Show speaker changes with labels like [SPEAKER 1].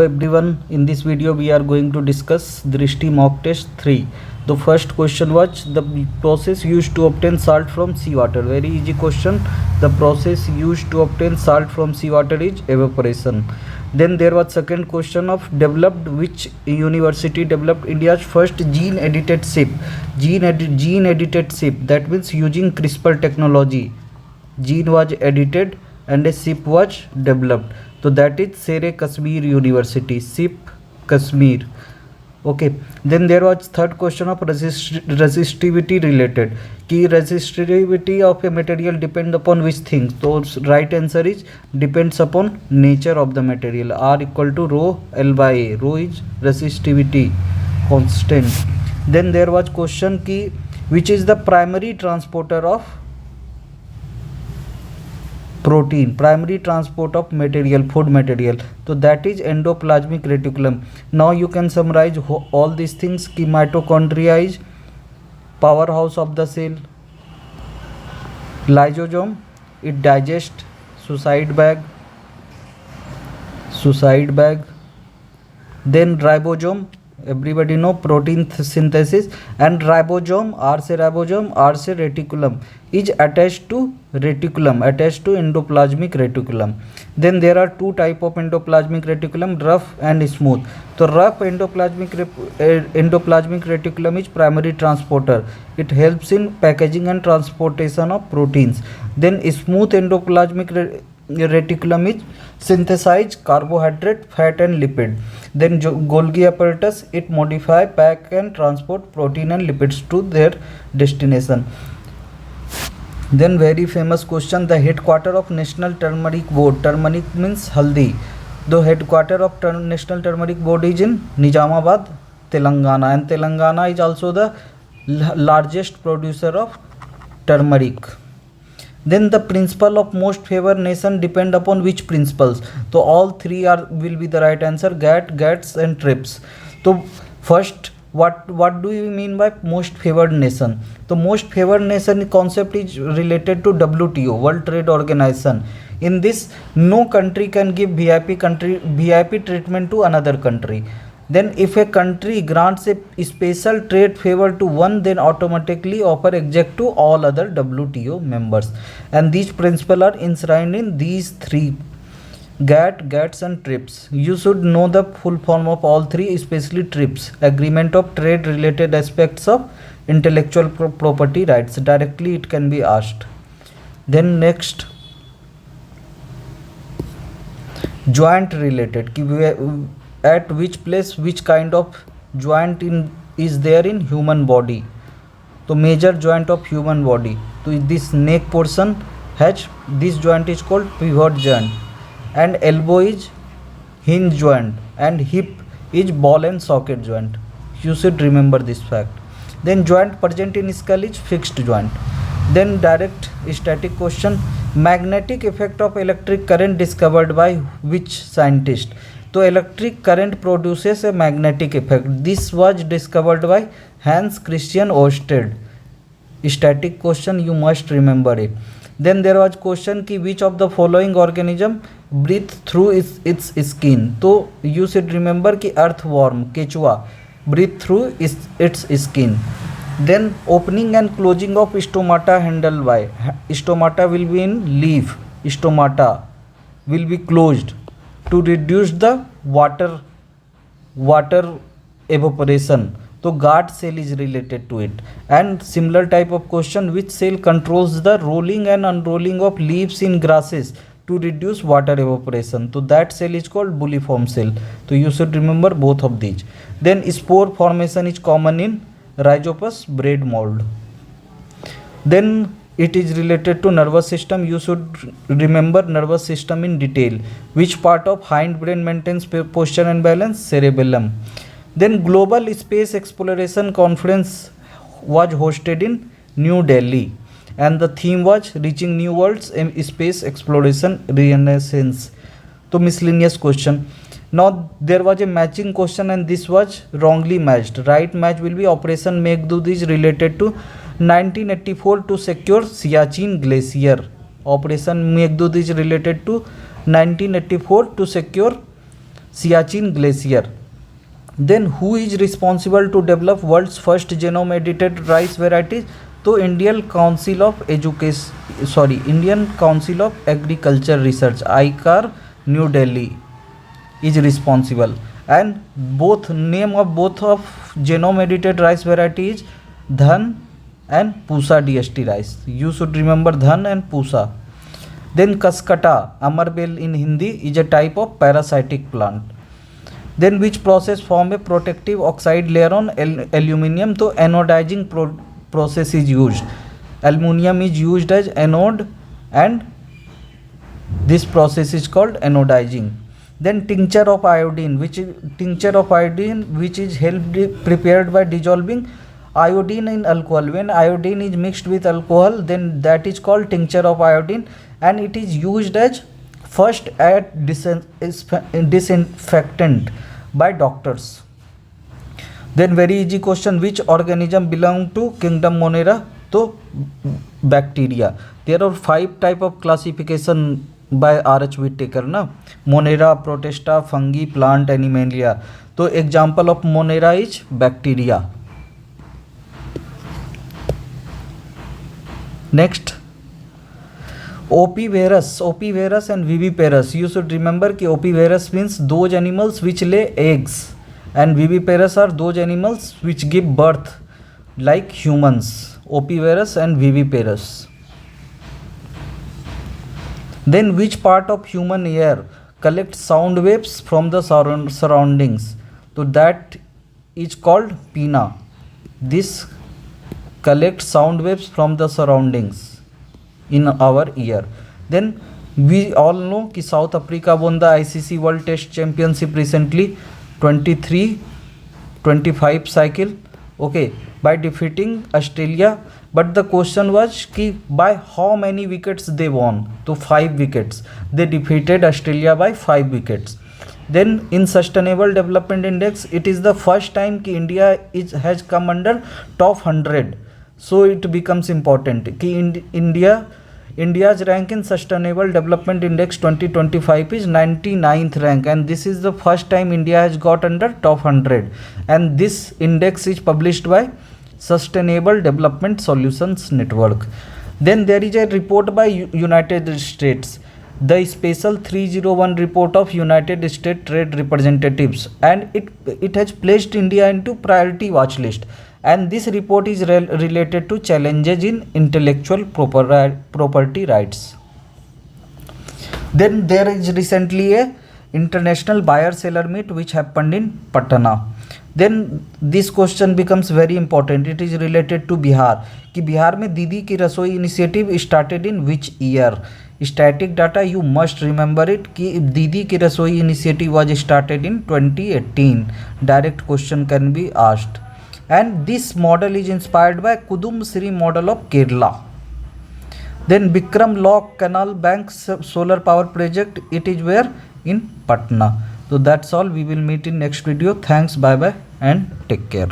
[SPEAKER 1] Everyone, in this video we are going to discuss Drishti mock test 3. The first question was the process used to obtain salt from seawater. Very easy question. The process used to obtain salt from seawater is evaporation. Then there was second question of developed, which university developed India's first gene edited ship. Gene edited ship, that means using CRISPR technology. Gene was edited and a ship was developed. So that is Sher-e-Kashmir University, SIP Kashmir. Okay. Then there was third question of resistivity related. Ki resistivity of a material depend upon which things? So right answer is depends upon nature of the material. R equal to rho L by A. Rho is resistivity constant. Then there was question ki which is the primary transporter of protein, primary transport of material, food material. So that is endoplasmic reticulum. Now you can summarize all these things. Ki mitochondria is powerhouse of the cell. Lysosome, it digests. Suicide bag. Then ribosome, everybody know protein synthesis, and ribosome, R से reticulum is attached to endoplasmic reticulum. Then there are two type of endoplasmic reticulum, rough and smooth. So rough endoplasmic reticulum is primary transporter. It helps in packaging and transportation of proteins. Then smooth endoplasmic reticulum is synthesize carbohydrate, fat and lipid. Then Golgi apparatus, it modify, pack and transport protein and lipids to their destination. Then very famous question, the headquarter of National Turmeric Board. Turmeric means haldi. The headquarter of National Turmeric Board is in Nizamabad, Telangana, and Telangana is also the largest producer of turmeric. Then the principle of most favored nation depend upon which principles? So all three will be the right answer, GATT, and TRIPS. So first, what do you mean by most favored nation? The most favored nation concept is related to WTO, World Trade Organization. In this, no country can give VIP treatment to another country. Then if a country grants a special trade favor to one, then automatically offer exempt to all other WTO members. And these principles are enshrined in these three, GATT, and TRIPS. You should know the full form of all three, especially TRIPS, Agreement of Trade Related Aspects of Intellectual Property Rights. Directly it can be asked. Then next, joint related. At which place which kind of joint is there in human body? So major joint of human body. So this neck portion has this joint is called pivot joint, and elbow is hinge joint, and hip is ball and socket joint. You should remember this fact. Then joint present in skull is fixed joint. Then direct static question, magnetic effect of electric current discovered by which scientist? So electric current produces a magnetic effect. This was discovered by Hans Christian Ørsted. Static question, you must remember it. Then there was question ki which of the following organism breathe through its skin? So you should remember ki earthworm, Quechua, breathe through its skin. Then opening and closing of stomata handled by. Stomata will be in leaf. Stomata will be closed to reduce the water evaporation. So guard cell is related to it. And similar type of question, which cell controls the rolling and unrolling of leaves in grasses to reduce water evaporation? So that cell is called bulliform cell. So you should remember both of these. Then spore formation is common in Rhizopus bread mold. Then it is related to nervous system. You should remember nervous system in detail. Which part of hindbrain maintains posture and balance? Cerebellum. Then Global Space Exploration Conference was hosted in New Delhi, and the theme was Reaching New Worlds in Space Exploration Renaissance. So miscellaneous question. Now there was a matching question, and this was wrongly matched. Right match will be Operation Meghdud is related to 1984 to secure Siachen Glacier. Operation Meghdud is related to 1984 to secure Siachen Glacier. Then who is responsible to develop world's first genome edited rice varieties? तो Indian council of Indian council of agriculture research आईकार new Delhi is responsible. And both name of both of genome edited rice variety is Dhan and Pusa DST rice. You should remember Dhan and Pusa. Then Kaskata Amarbel in Hindi is a type of parasitic plant. Then which process form a protective oxide layer on aluminium? So anodizing process is used. Aluminium is used as anode and this process is called anodizing. Then tincture of iodine, which is helped prepared by dissolving iodine in alcohol. When iodine is mixed with alcohol, then that is called tincture of iodine, and it is used as first at disinfectant by doctors. Then very easy question, which organism belong to kingdom Monera? So bacteria. There are 5 type of classification by R.H. Whittaker ना, Monera, Protista, fungi, plant, animalia. तो example of Monera is bacteria. Next, Opivirus and Viviparous. You should remember कि Opivirus means those animals which lay eggs, and Viviparous are those animals which give birth like humans. Opivirus and Viviparous. Then which part of human ear collects sound waves from the surroundings? So that is called pinna. This collects sound waves from the surroundings in our ear. Then we all know कि South Africa won the ICC World Test Championship recently, 23-25 cycle, okay, by defeating Australia. But the question was कि by how many wickets they won? तो 5 wickets. They defeated Australia by 5 wickets. Then in Sustainable Development Index, it is the first time कि India has come under top 100. So it becomes important कि India's rank in Sustainable Development Index 2025 is 99th rank, and this is the first time India has got under top 100. And this index is published by Sustainable Development Solutions Network. Then there is a report by United States, the special 301 report of United States Trade Representatives, and it has placed India into priority watch list. And this report is related to challenges in intellectual property rights. Then there is recently a international buyer seller meet which happened in Patna. Then this question becomes very important. It is related to Bihar कि बिहार में दीदी की रसोई initiative started in which year. Static data you must remember it कि दीदी की रसोई initiative was started in 2018. Direct question can be asked. And this model is inspired by Kudum Sri model of Kerala. Then Bikram Lock Canal Bank solar power project, it is where? In Patna. So that's all. We will meet in next video. Thanks, bye bye and take care.